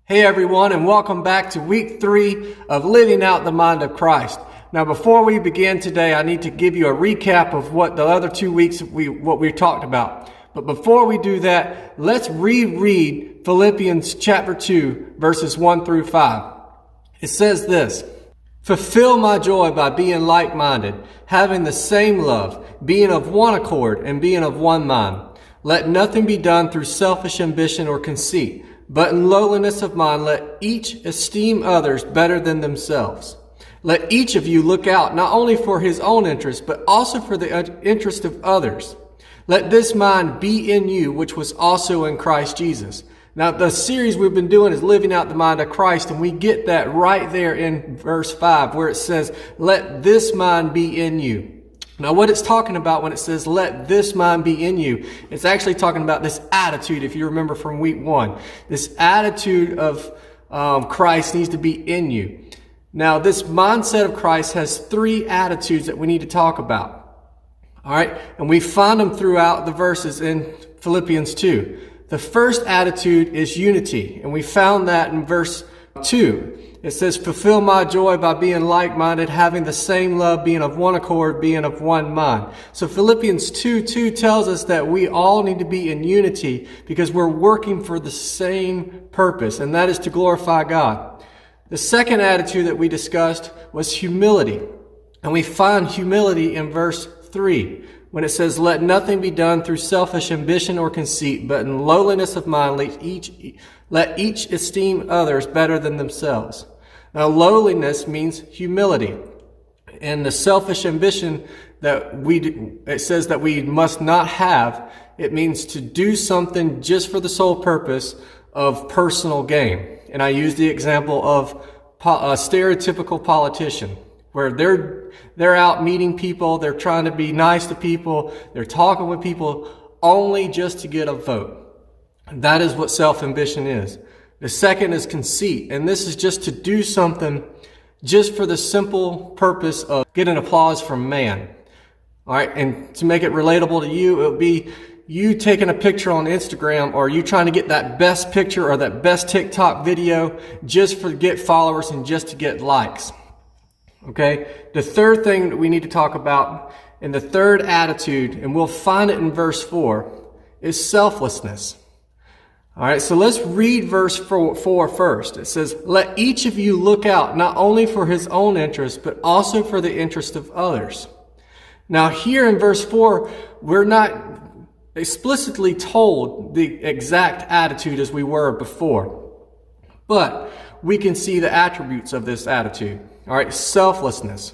Hey everyone, and welcome back to week 3 of Living Out the Mind of Christ. Now before we begin today, I need to give you a recap of what the other 2 weeks what we talked about. But before we do that, let's reread Philippians chapter 2, verses 1 through 5. It says this: "Fulfill my joy by being like-minded, having the same love, being of one accord, and being of one mind. Let nothing be done through selfish ambition or conceit, but in lowliness of mind, let each esteem others better than themselves. Let each of you look out not only for his own interest, but also for the interest of others. Let this mind be in you, which was also in Christ Jesus." Now, the series we've been doing is Living Out the Mind of Christ, and we get that right there in verse 5, where it says, "Let this mind be in you." Now, what it's talking about when it says, "Let this mind be in you," it's actually talking about this attitude, if you remember from week 1. This attitude of Christ needs to be in you. Now, this mindset of Christ has 3 attitudes that we need to talk about. All right? And we find them throughout the verses in Philippians 2. The first attitude is unity, and we found that in verse 2. It says, "Fulfill my joy by being like-minded, having the same love, being of one accord, being of one mind." So Philippians 2:2 tells us that we all need to be in unity because we're working for the same purpose, and that is to glorify God. The second attitude that we discussed was humility. And we find humility in verse 3 when it says, "Let nothing be done through selfish ambition or conceit, but in lowliness of mind let each esteem others better than themselves." Now, lowliness means humility. And the selfish ambition that it says that we must not have, it means to do something just for the sole purpose of personal gain. And I use the example of a stereotypical politician, where they're out meeting people, they're trying to be nice to people, they're talking with people only just to get a vote. That is what self-ambition is. The second is conceit, and this is just to do something just for the simple purpose of getting applause from man. All right, and to make it relatable to you, it would be you taking a picture on Instagram, or you trying to get that best picture or that best TikTok video just to get followers and just to get likes. Okay, the third thing that we need to talk about, and the third attitude, and we'll find it in verse 4, is selflessness. All right, so let's read verse 4 first. It says, "Let each of you look out not only for his own interest, but also for the interest of others." Now here in verse 4, we're not explicitly told the exact attitude as we were before, but we can see the attributes of this attitude. All right, selflessness.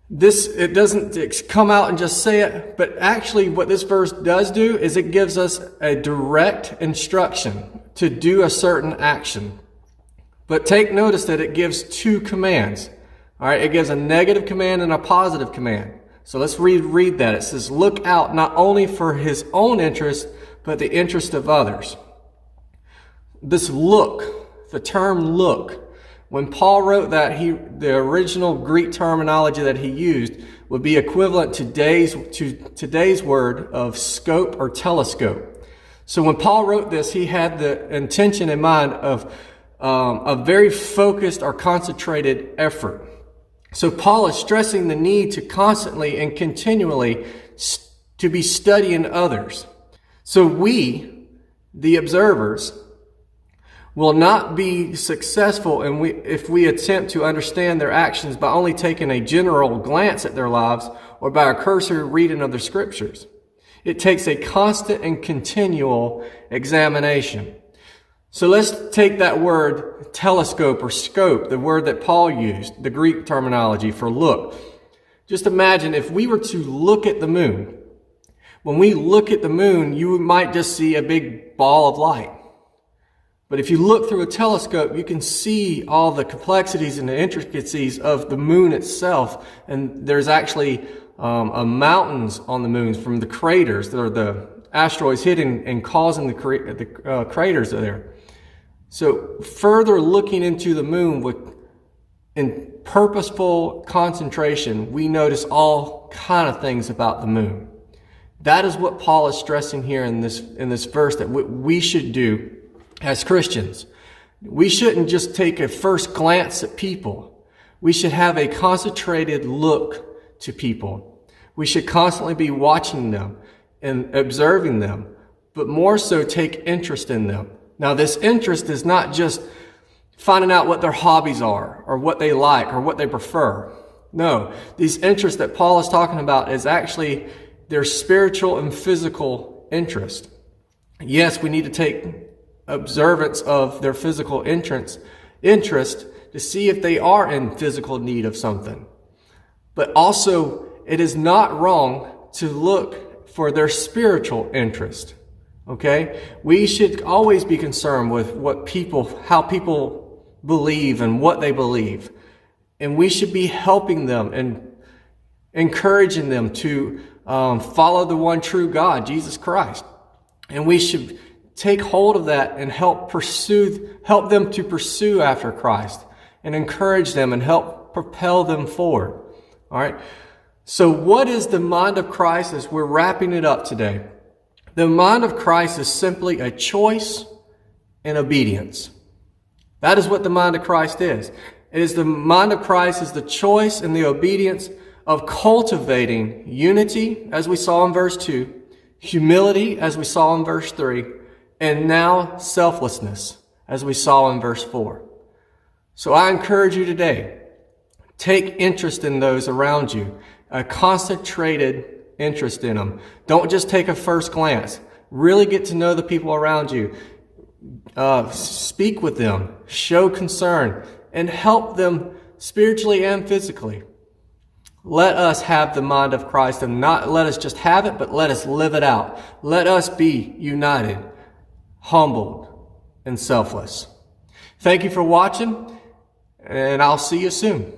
It doesn't come out and just say it, but actually what this verse does do is it gives us a direct instruction to do a certain action. But take notice that it gives 2 commands. All right, it gives a negative command and a positive command. So let's read that. It says, "Look out not only for his own interest, but the interest of others." This look, the term look, when Paul wrote that, the original Greek terminology that he used would be equivalent to today's word of scope or telescope. So when Paul wrote this, he had the intention in mind of a very focused or concentrated effort. So Paul is stressing the need to constantly and continually to be studying others. So we, the observers, will not be successful if we attempt to understand their actions by only taking a general glance at their lives or by a cursory reading of the scriptures. It takes a constant and continual examination. So let's take that word telescope or scope, the word that Paul used, the Greek terminology for look. Just imagine if we were to look at the moon. When we look at the moon, you might just see a big ball of light. But if you look through a telescope, you can see all the complexities and the intricacies of the moon itself. And there's actually mountains on the moon from the craters that are the asteroids hitting and causing the craters there. So further looking into the moon in purposeful concentration, we notice all kind of things about the moon. That is what Paul is stressing here in this verse that we should do as Christians. We shouldn't just take a first glance at people. We should have a concentrated look to people. We should constantly be watching them and observing them, but more so take interest in them. Now, this interest is not just finding out what their hobbies are or what they like or what they prefer. No, these interests that Paul is talking about is actually their spiritual and physical interest. Yes, we need to take observance of their physical interest to see if they are in physical need of something. But also, it is not wrong to look for their spiritual interest. Okay? We should always be concerned with how people believe and what they believe. And we should be helping them and encouraging them to follow the one true God, Jesus Christ. And we should take hold of that and help them to pursue after Christ and encourage them and help propel them forward. All right. So what is the mind of Christ as we're wrapping it up today? The mind of Christ is simply a choice and obedience. That is what the mind of Christ is. It is the mind of Christ is the choice and the obedience of cultivating unity, as we saw in verse 2, humility, as we saw in verse 3, and now selflessness, as we saw in verse 4. So I encourage you today, take interest in those around you, a concentrated interest in them. Don't just take a first glance. Really get to know the people around you. Speak with them, show concern, and help them spiritually and physically. Let us have the mind of Christ, and not let us just have it, but let us live it out. Let us be united, humbled, and selfless. Thank you for watching, and I'll see you soon.